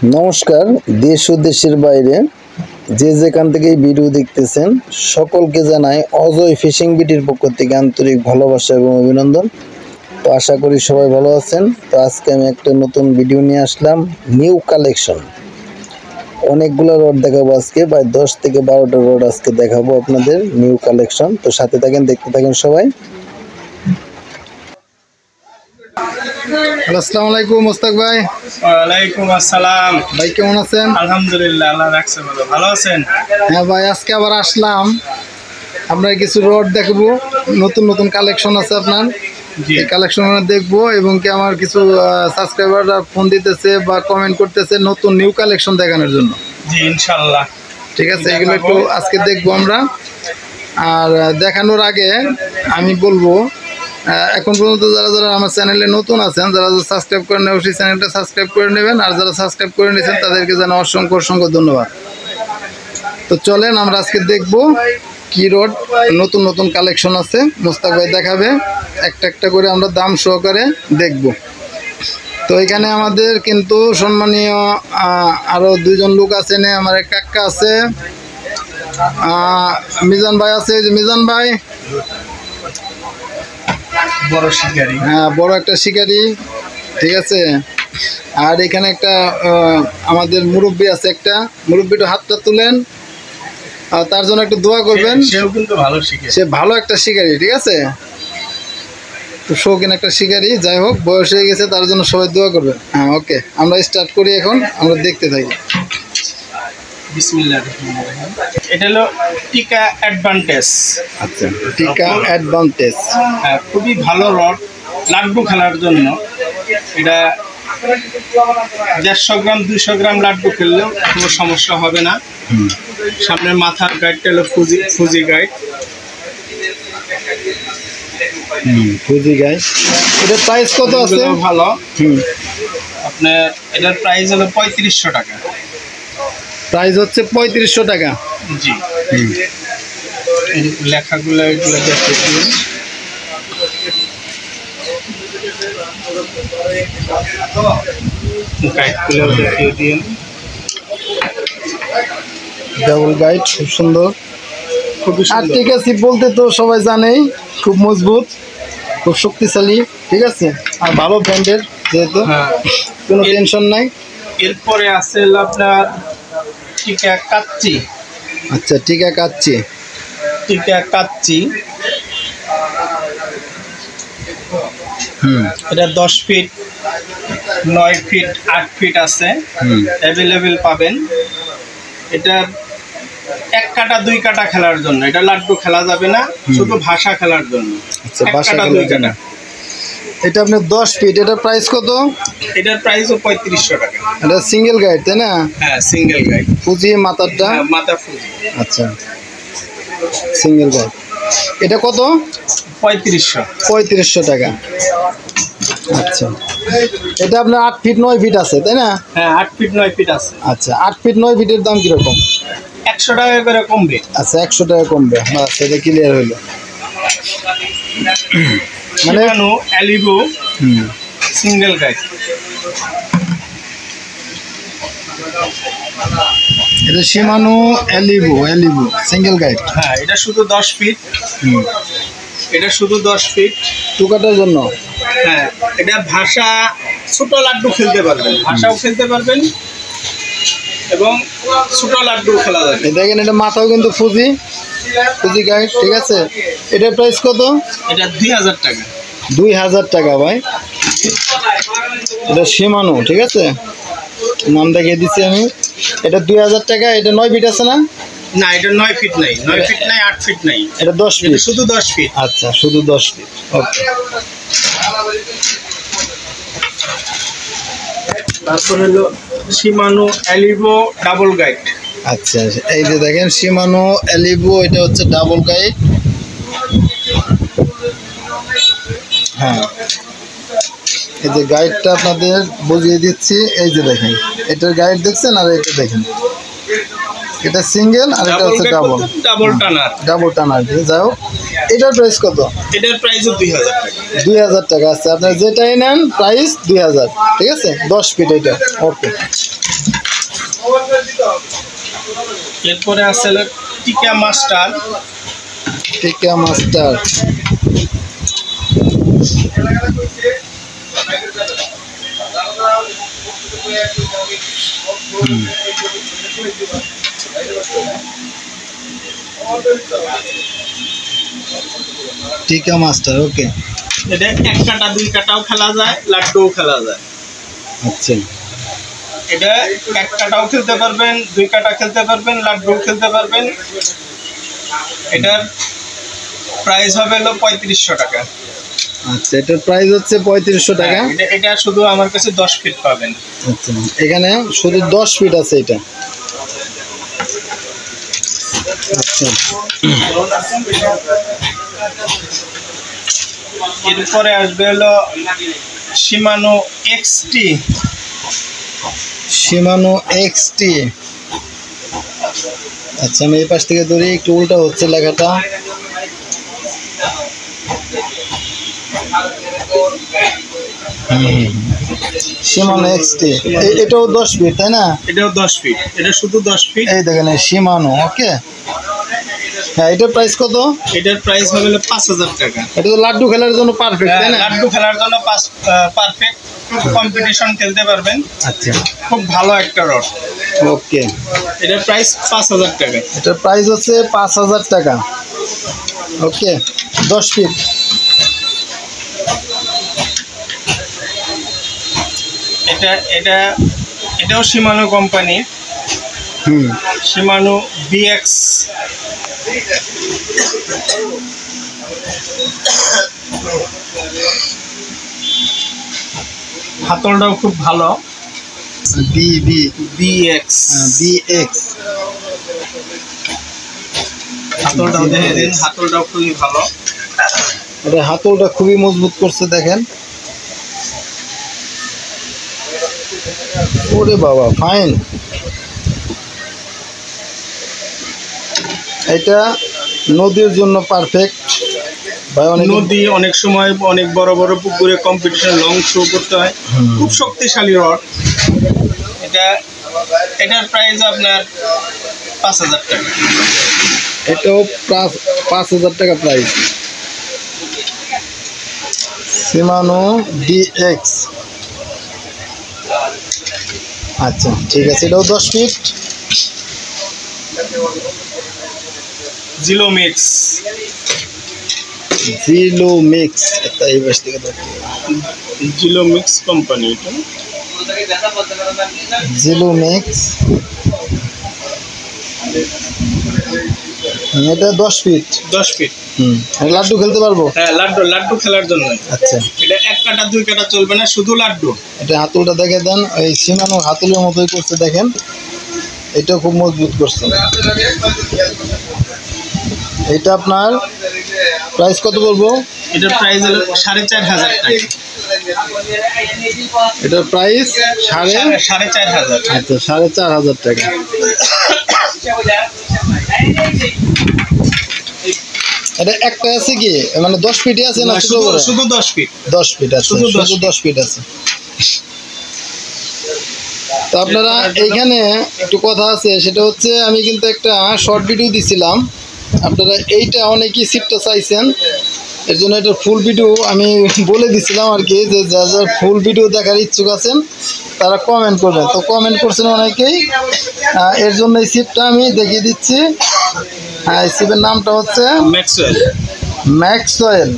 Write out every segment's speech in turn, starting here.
নমস্কার, দেশ ও দেশের বাইরে যে যেখান থেকে এই ভিডিও দেখতেছেন সকলকে জানাই অজয় ফিশিং বিটির পক্ষ থেকে আন্তরিক ভালোবাসা এবং অভিনন্দন। তো আশা করি সবাই ভালো আছেন। তো আজকে আমি একটা নতুন ভিডিও নিয়ে আসলাম, নিউ কালেকশন। অনেকগুলো রড দেখাবো আজকে, প্রায় 10 থেকে 12টা রড আজকে দেখাবো আপনাদের, নিউ কালেকশন। তো সাথে থাকেন, দেখতে থাকেন সবাই। আসসালামু আলাইকুম মোস্তাক ভাই। ওয়ালাইকুম আসসালাম ভাই কেমন আছেন? আলহামদুলিল্লাহ, আল্লাহ রাখছে ভালো। ভালো আছেন? হ্যাঁ ভাই, আজকে আবার আসলাম, আমরা কিছু রড দেখবো, নতুন নতুন কালেকশন আছে আপনার, এই কালেকশন দেখবো। এবং কি আমার কিছু সাবস্ক্রাইবাররা ফোন দিতেছে বা কমেন্ট করতেছে নতুন নিউ কালেকশন দেখানোর জন্য। জি ইনশাআল্লাহ, ঠিক আছে, এগুলো একটু আজকে দেখবো আমরা। আর দেখানোর আগে আমি বলবো, এখন পর্যন্ত যারা যারা আমার চ্যানেলে নতুন আছেন, যারা যারা সাবস্ক্রাইব করে নেবেন, সেই চ্যানেলটা সাবস্ক্রাইব করে নেবেন। আর যারা সাবস্ক্রাইব করে নিয়েছেন তাদেরকে যেন অসংখ্য অসংখ্য ধন্যবাদ। তো চলেন আমরা আজকে দেখবো কি রড নতুন নতুন কালেকশন আছে, মোস্তাক ভাই দেখাবে, একটা একটা করে আমরা দাম সহকারে দেখব। তো এখানে আমাদের কিন্তু সম্মানীয় আরো দুইজন লোক আছেন, আমার এক কাকা আছে, মিজান ভাই আছে। যে মিজান ভাই বড় শিকারি, হ্যাঁ বড় একটা শিকারি, ঠিক আছে। আর এখানে একটা আমাদের মুরব্বী আছে, একটা মুরব্বীটা হাতটা তুলেন, তার জন্য একটু দোয়া করবেন। সেও কিন্তু ভালো শিকারি, সে ভালো একটা শিকারি, ঠিক আছে, তো শৌখিন একটা শিকারি। যাই হোক, বয়স হয়ে গেছে, তার জন্য সবাই দোয়া করবেন। হ্যাঁ ওকে, আমরা স্টার্ট করি এখন, আমরা দেখতে থাকি। বিসমিল্লাহির রহমানির রহিম। এটা হলো টিকা অ্যাডভান্টেজ। আচ্ছা, টিকা অ্যাডভান্টেজ, খুবই ভালো রড, লাড্ডু খেলার জন্য। এটা 150 গ্রাম 200 গ্রাম লাড্ডু খেললেও কোনো সমস্যা হবে না। সামনের মাথার গাইডটা হলো ফুজি গাইড। ফুজি গাইড, এটার প্রাইস কত আছে? ভালো, আপনার এটার প্রাইস হলো 3500 টাকা। প্রাইস হচ্ছে 3500 টাকা। জি, লেখাগুলো এগুলো দেখতে দিন। গাইডগুলো দেখিয়ে দিন। ডাবল গাইড, খুব সুন্দর। আর ঠিক আছে, বলতে তো সবাই জানেই, খুব মজবুত, খুব শক্তিশালী, ঠিক আছে, আর ভালো ব্র্যান্ডের, যেহেতু কোনো টেনশন নাই। এরপরে আছে আপনার টিকা কাচ্চি। আচ্ছা, টিকা কাচ্চি, টিকা কাচ্চি, এটা 10 ফিট 9 ফিট 8 ফিট আছে, অ্যাভেলেবেল পাবেন। এটা 1 কাটা 2 কাটা খেলার জন্য, এটা লাড্ডু খেলা যাবে না, শুধু ভাষা খেলার জন্য। আচ্ছা, ভাষা খেলার জন্য। এটা আপনার 10 ফিট, এটার প্রাইস কত? এটার প্রাইসও 3500 টাকা। এটা সিঙ্গেল গাইড, তাই না? হ্যাঁ, সিঙ্গেল গাইড, ফুজি মাথারটা, মাথা ফুজি। আচ্ছা, সিঙ্গেল গাইড। এটা কত? 3500 টাকা। আচ্ছা, এটা আপনার 8 ফিট 9 ফিট আছে, তাই না? হ্যাঁ, 8 ফিট 9 ফিট আছে। আচ্ছা, 8 ফিট 9 ফিটের দাম কিরকম? 100 টাকা করে কমবে। আচ্ছা, 100 টাকা কমবে, বাস, এটা ক্লিয়ার হইলো। মানে অ্যালিগো সিঙ্গেল গাইড, এটা শিমানো অ্যালিগো সিঙ্গেল গাইড। হ্যাঁ, এটা শুধু 10 ফিট, এটা শুধু 10 ফিট টুকাটার জন্য। হ্যাঁ, এটা ভাষা ছোট লাড্ডু খেলতে পারবেন, ভাষাও খেলতে পারবেন এবং ছোট লাড্ডু খেলা যাবে। দেখেন, এটা মাথাও কিন্তু ফুজি গাইড, ঠিক আছে। এটার প্রাইস কত? এটা 2000 টাকা। 2000 টাকা ভাই। এটা শিমানো, ঠিক আছে, নাম দেখিয়ে দিচ্ছি আমি। এটা 2000 টাকা। এটা 9 ফিট আছে না? না, এটা 9 ফিট নাই, 9 ফিট নাই, 8 ফিট নাই, এটা 10 ফিট, শুধু 10 ফিট। আচ্ছা, শুধু 10 ফিট, ওকে। তারপর হলো শিমানো অ্যালিগো ডাবল গাইড। আচ্ছা, এই যে দেখেন শিমানো অ্যালিগো, এটা হচ্ছে ডাবল গাইড। হ্যাঁ, এই যে গাইডটা আপনাদের বুঝিয়ে দিচ্ছি, এই যে দেখেন, এটার গাইড দেখছেন, আর এটা দেখেন, এটা সিঙ্গেল আর এটা হচ্ছে ডাবল টানার। যাই হোক, এটার প্রাইস কত? এটার প্রাইসও 2000 টাকা। 2000 টাকা আছে, আপনার যেটাই নেন প্রাইস 2000, ঠিক আছে, 10 ফিট এটা, ওকে। এরপরে আছে হলো টিকা মাস্টার। টিকা মাস্টার, টিকা মাস্টার, ওকে। এটা 1 কাটা 2 কাটাও খেলা যায়, লাড্ডুও খেলা যায়। আচ্ছা, এটা 1 কাটাও খেলতে পারবেন, 2 কাটা খেলতে পারবেন, লাড্ডুও খেলতে পারবেন। এটার প্রাইস হবে হলো 3500 টাকা। আচ্ছা, এটার প্রাইস হচ্ছে 3500 টাকা। এটা শুধু আমার কাছে 10 ফিট পাবেন। আচ্ছা, এখানে শুধু 10 ফিট আছে এটা। আচ্ছা, এরপরে আসবে হলো শিমানো এক্সটি। শিমানো এক্সটি। আচ্ছা, আমি এই পাশ থেকে ধরি, একটু উল্টা হচ্ছে লেখাটা। শিমানো এক্সটি, এটাও 10 ফিট তাই না? এটাও 10 ফিট, এটা শুধু 10 ফিট। এই দেখেন শিমানো, ওকে। হ্যাঁ, এটার প্রাইস কত? এটার প্রাইস হবে হলো 5000 টাকা। এটা তো লাড্ডু খেলার জন্য পারফেক্ট তাই না? লাড্ডু খেলার জন্য পারফেক্ট, কম্পিটিশন খেলতে পারবেন। আচ্ছা, খুব ভালো একটা রড। ওকে। এটার প্রাইস 5000 টাকা। এটার প্রাইস হচ্ছে 5000 টাকা, ওকে। 10 ফিট। এটাও শিমানো কোম্পানির। শিমানো বিএক্স। হাতলটাও খুব ভালো। বিএক্স। হাতলটাও দেখে দিন, হাতলটাও খুবই ভালো। এটা হাতলটা খুবই মজবুত করছে, দেখেন। ওরে বাবা, ফাইন। এটা নদীর জন্য পারফেক্ট। নদী, অনেক সময় অনেক বড় বড় পুকুরে কম্পিটিশন লং থ্রো করতে হয়। খুব শক্তিশালী রড। এটার প্রাইস আপনার 5000 টাকা। এটাও 5000 টাকা প্রাইস। শিমানো ডিএক্স। আচ্ছা, ঠিক আছে, এটাও 10 ফিট। জিলো মিক্স। জিলো মিক্স, এটা এই বাস থেকে ধরতে হবে। জিলো মিক্স কোম্পানি এটা। জিলো মিক্স, এটা 10 ফিট। 10 ফিট। লাড্ডু খেলতে পারবো? হ্যাঁ, লাড্ডু খেলার জন্য। আচ্ছা, এটা 1 কাটা 2 কাটা চলবে না, শুধু লাড্ডু। এটা হাতলটা দেখে দেন, এই শিমানো হাতলের মতোই করছে, দেখেন। এটা খুব মজবুত করছে। এটা আপনার প্রাইস কত বলবো? এটার প্রাইস হলো 4500 টাকা। এটার প্রাইস 4500। আচ্ছা, 4500 টাকা। এটা একটা আছে কি, মানে 10 ফিটই আছে না? শুধু 10 ফিট। 10 ফিট আছে, শুধু 10 ফিট আছে। তো আপনারা এইখানে একটু কথা আছে, সেটা হচ্ছে আমি কিন্তু একটা শর্ট ভিডিও দিছিলাম, আপনারা এইটা অনেকেই সিটটা চাইছেন, এর জন্য এটার ফুল ভিডিও আমি বলে দিছিলাম আর কি, যে যারা ফুল ভিডিও দেখার ইচ্ছুক আছেন তারা কমেন্ট করবেন। তো কমেন্ট করছেন অনেকেই, এর জন্য এই সিপটা আমি দেখিয়ে দিচ্ছি। হ্যাঁ, এই সিপের নামটা হচ্ছে ম্যাক্সওয়েল।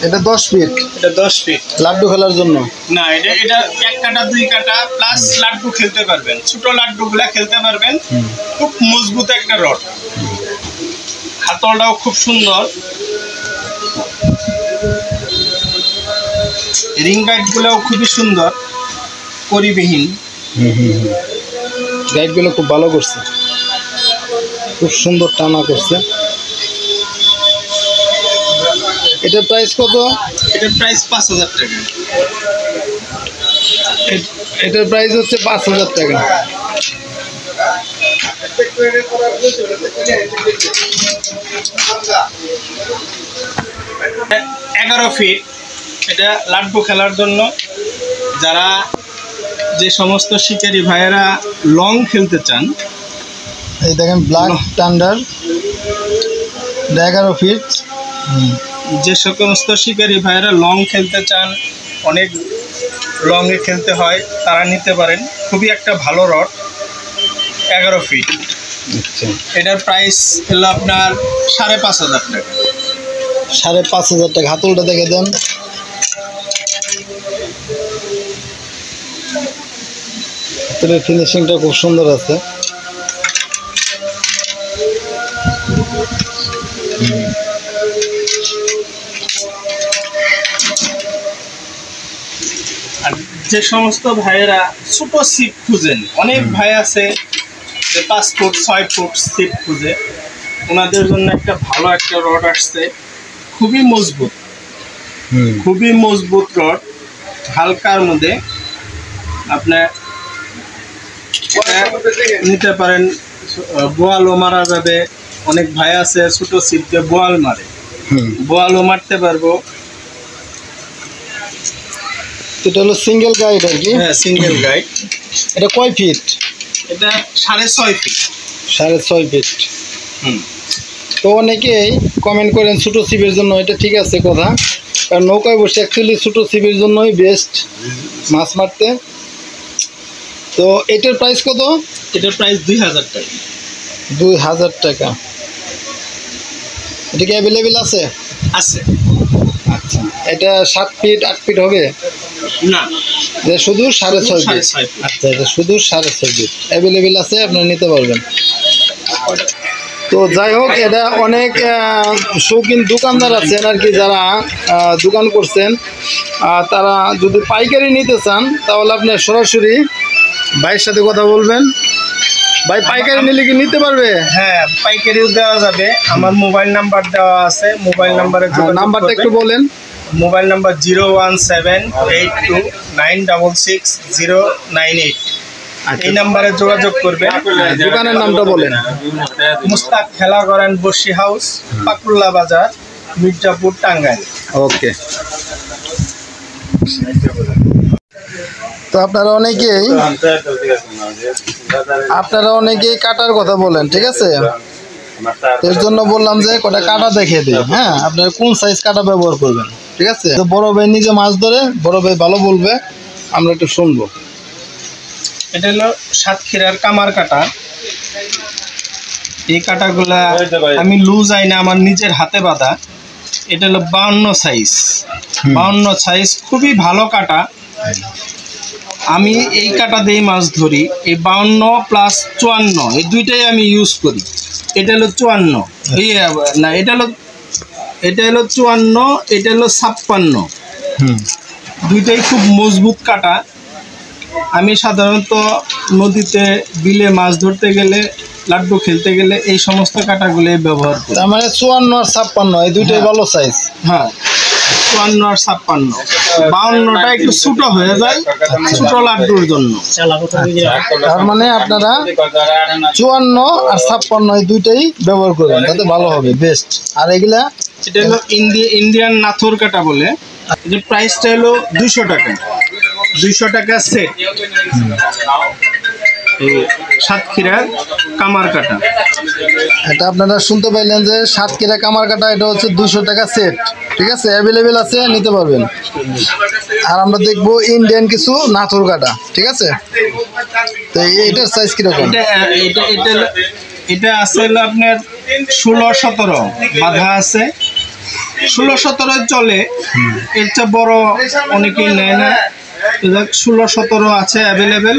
এটা 10 ফিট। এটা 10 ফিট লাড্ডু খেলার জন্য না। এটা 1 কাটা 2 কাটা প্লাস লাড্ডু খেলতে পারবেন, ছোট লাড্ডুগুলা খেলতে পারবেন। খুব মজবুত একটা রড। হাতলটাও খুব সুন্দর। রিং গাইডগুলোও খুবই সুন্দর, পরিবিহীন। গাইডগুলো খুব ভালো করছে, খুব সুন্দর টানা করছে। এটার প্রাইস কত? এটার প্রাইস 5000 টাকা। এটার প্রাইস হচ্ছে 5000 টাকা। 11 ফিট। এটা লাড্ডু খেলার জন্য যারা যে সমস্ত শিকারী ভাইয়েরা লং খেলতে চান, এই দেখেন ব্ল্যাক থান্ডার 11 ফিট। যে সমস্ত শিকারী ভাইয়েরা লং খেলতে চান, অনেক লংয়ে খেলতে হয়, তারা নিতে পারেন। খুবই একটা ভালো রড, 11 ফিট। আচ্ছা, এটার প্রাইস হলো আপনার 5,500 টাকা। 5,500 টাকা। হাতলটা দেখে দেন। হাতলের ফিনিশিংটা খুব সুন্দর আছে। আর যে সমস্ত ভাইয়েরা ছোট সিপ খুঁজেন, অনেক ভাই আছে যে 5 ফুট 6 ফুট সিপ খুঁজে, ওনাদের জন্য একটা ভালো একটা রড আসছে, খুবই মজবুত, খুবই মজবুত রড, হালকার মধ্যে। আপনার নিতে পারেন, বোয়ালও মারা যাবে। অনেক ভাই আছে ছোট সিপ দিয়ে বোয়াল মারে, বোয়ালও মারতে পারবো। এটা হলো সিঙ্গেল গাইড আর কি। হ্যাঁ, সিঙ্গেল গাইড। এটা কয় ফিট? এটা 6.5 ফিট। 6.5 ফিট। তো অনেকেই কমেন্ট করেন ছোটো সিপের জন্য, এটা ঠিক আছে কথা, কারণ নৌকায় বসে অ্যাকচুয়ালি ছোটো সিপের জন্যই বেস্ট মাছ মারতে। তো এটার প্রাইস কত? এটার প্রাইস 2,000 টাকা। 2,000 টাকা। এটা কি অ্যাভেলেবেল আছে? আছে। আচ্ছা, এটা 7 ফিট 8 ফিট হবে না, এটা শুধু 6.5 ফিট। আচ্ছা, এটা শুধু 6.5 ফিট অ্যাভেলেবেল আছে, আপনারা নিতে পারবেন। তো যাই হোক, এটা অনেক শৌখিন দোকানদার আছেন আর কি, যারা দোকান করছেন, তারা যদি পাইকারি নিতে চান তাহলে আপনি সরাসরি ভাইয়ের সাথে কথা বলবেন। ভাই পাইকারি নিলে কি নিতে পারবে? হ্যাঁ, পাইকারিও দেওয়া যাবে। আমার মোবাইল নাম্বার দেওয়া আছে, মোবাইল নাম্বারে নাম্বারটা একটু বলেন। Mobile number 01782966098। এই নাম্বারে যোগাযোগ করবেন। দোকানের নামটা বলেন। মুস্তাক খেলা করেন বসি হাউস, পাকুল্লা বাজার, মির্জাপুর, টাঙ্গাইল। ওকে। তো আপনারা অনেকেই কাটার কথা বলেন, ঠিক আছে? এর জন্য বললাম যে কটা কাটা দেখিয়ে দিই। হ্যাঁ, আপনারা কোন সাইজ কাটা ব্যবহার করবেন, ঠিক আছে? তো বড় ভাই নিজে মাছ ধরে, বড় ভাই ভালো বলবে, আমরা একটু শুনবো। এটা হলো সাতক্ষীরার কামার কাটা। এই কাটাগুলা আমি লুজ আইনা আমার নিজের হাতে বাঁধা। এটা হলো 52 সাইজ। 52 সাইজ, খুবই ভালো কাটা। আমি এই কাটা দিয়ে মাছ ধরি। এই 52 প্লাস 54 এই দুইটাই আমি ইউজ করি। এটা হলো 54, না এটা হলো 54, এটা হলো 56। দুইটাই খুব মজবুত কাটা। আমি সাধারণত নদীতে বিলে মাছ ধরতে গেলে, লাড্ডু খেলতে গেলে এই সমস্ত কাটাগুলো ব্যবহার করি। তার মানে 54 আর 56 এই দুইটাই ভালো সাইজ। হ্যাঁ, 54 আর 56। 52টা একটু ছোট হয়ে যায়, ছোট লাড্ডুর জন্য। তার মানে আপনারা 54 আর 56 এই দুইটাই ব্যবহার করবেন, তাতে ভালো হবে, বেস্ট। আর এগুলা এটা হলো ইন্ডিয়ান নাথুর কাটা বলে। যে প্রাইসটা হলো 200 টাকা। 200 টাকা সেট। সাতক্ষীরার কামার কাটা। এটা আপনারা শুনতে পাইলেন যে সাতক্ষীরা কামার কাটা, এটা হচ্ছে 200 টাকা সেট, ঠিক আছে? অ্যাভেলেবেল আছে, নিতে পারবেন। আর আমরা দেখবো ইন্ডিয়ান কিছু নাথুর কাটা, ঠিক আছে? তো এটার সাইজ কিরকম? এটা আছে হলো আপনার 16-17 বাঁধা আছে। 16-17 চলে, এর চেয়ে বড় অনেকেই নেয় না। 16-17 আছে অ্যাভেলেবেল।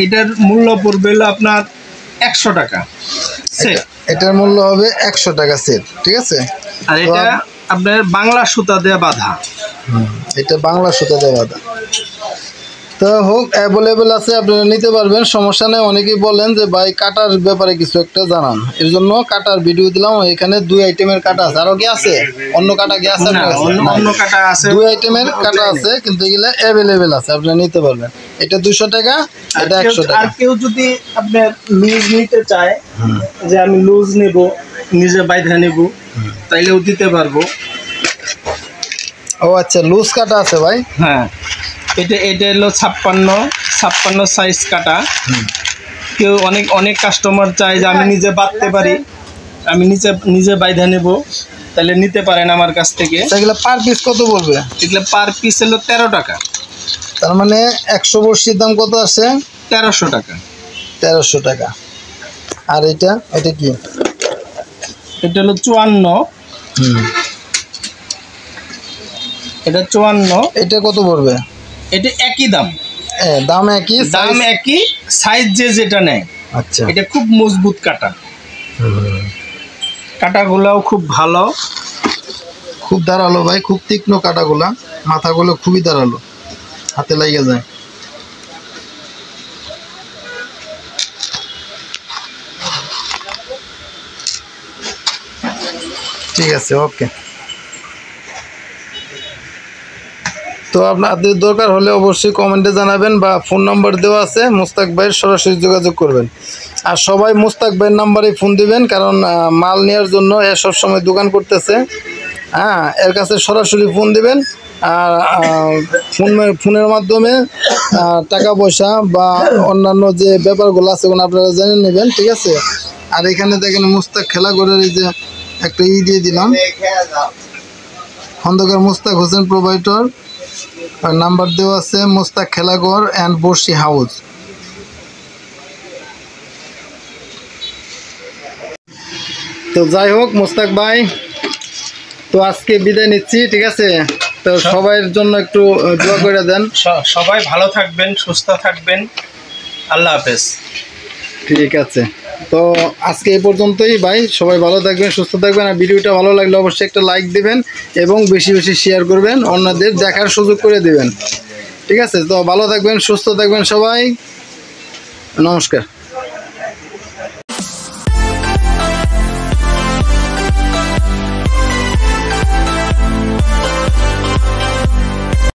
এটার মূল্য পড়বে হলো আপনার 100 টাকা সেট। এটার মূল্য হবে 100 টাকা সেট, ঠিক আছে? আর এটা আপনার বাংলা সুতা দিয়ে বাঁধা। এটা বাংলা সুতা দিয়ে বাঁধা। তো হোক, অ্যাভেলেবেল আছে, আপনারা নিতে পারবেন, সমস্যা নেই। অনেকেই বলেন যে ভাই কাটার ব্যাপারে কিছু একটা জানান, এর জন্য কাটার ভিডিও দিলাম। এখানে 2 আইটেমের কাটা আছে। আরো কি আছে? অন্য কাটা কি আছে? অন্য কাটা আছে, 2 আইটেমের কাটা আছে, কিন্তু এগুলা অ্যাভেলেবেল আছে, আপনারা নিতে পারবেন। এটা 200 টাকা, এটা 100 টাকা। আর কেউ যদি আপনার লুজ নিতে চায়, যে আমি লুজ নেব, নিজে বাইধা নেব, তাইলেও দিতে পারবো। ও আচ্ছা, লুজ কাটা আছে ভাই? হ্যাঁ, এটা হলো 56 সাইজ কাটা। কেউ অনেক কাস্টমার চায় যে আমি নিজে বাঁধতে পারি, আমি নিজে বাইধা নেব, তাহলে নিতে পারেন আমার কাছ থেকে। এগুলো পার পিস কত পড়বে? এগুলো পার পিস হলো 13 টাকা। তার মানে 100 বড়শির দাম কত আছে? 1300 টাকা। 1300 টাকা। আর এটা কি? এটা হলো 54। এটা 54। এটা কত পড়বে? এটা একই দাম। দাম একই, সাইজ যেটা নেয়। আচ্ছা, এটা খুব মজবুত কাটা, কাটাগুলাও খুব ভালো, খুব ধারালো ভাই, খুব তীক্ষ্ণ কাটাগুলা, মাথাগুলো খুবই ধারালো, হাতে লাগিয়ে যায়। ঠিক আছে, ওকে। তো আপনাদের দরকার হলে অবশ্যই কমেন্টে জানাবেন বা ফোন নাম্বার দেওয়া আছে, মুস্তাক ভাইয়ের সরাসরি যোগাযোগ করবেন। আর সবাই মুস্তাক ভাইয়ের নাম্বারে ফোন দিবেন, কারণ মাল নেওয়ার জন্য এ সবসময় দোকান করতেছে। হ্যাঁ, এর কাছে সরাসরি ফোন দিবেন। আর ফোনের মাধ্যমে টাকা পয়সা বা অন্যান্য যে ব্যাপারগুলো আছে ওগুলো আপনারা জেনে নেবেন, ঠিক আছে। আর এখানে দেখেন মুস্তাক খেলাঘরের এই যে একটা দিয়ে দিলাম, খন্দকার মুস্তাক হোসেন প্রোভাইডার, আর নাম্বার দেওয়া আছে মুস্তাক খেলাঘর অ্যান্ড বড়শি হাউস। তো যাই হোক মুস্তাক ভাই, তো আজকে বিদায় নিচ্ছি, ঠিক আছে। তো সবার জন্য একটু দোয়া করে দেন। সবাই ভালো থাকবেন, সুস্থ থাকবেন, আল্লাহ হাফেজ। ঠিক আছে, তো আজকে এই পর্যন্তই ভাই। সবাই ভালো থাকবেন, সুস্থ থাকবেন। আর ভিডিওটা ভালো লাগলে অবশ্যই একটা লাইক দিবেন এবং বেশি বেশি শেয়ার করবেন, অন্যদের দেখার সুযোগ করে দিবেন, ঠিক আছে। তো ভালো থাকবেন, সুস্থ থাকবেন সবাই, নমস্কার।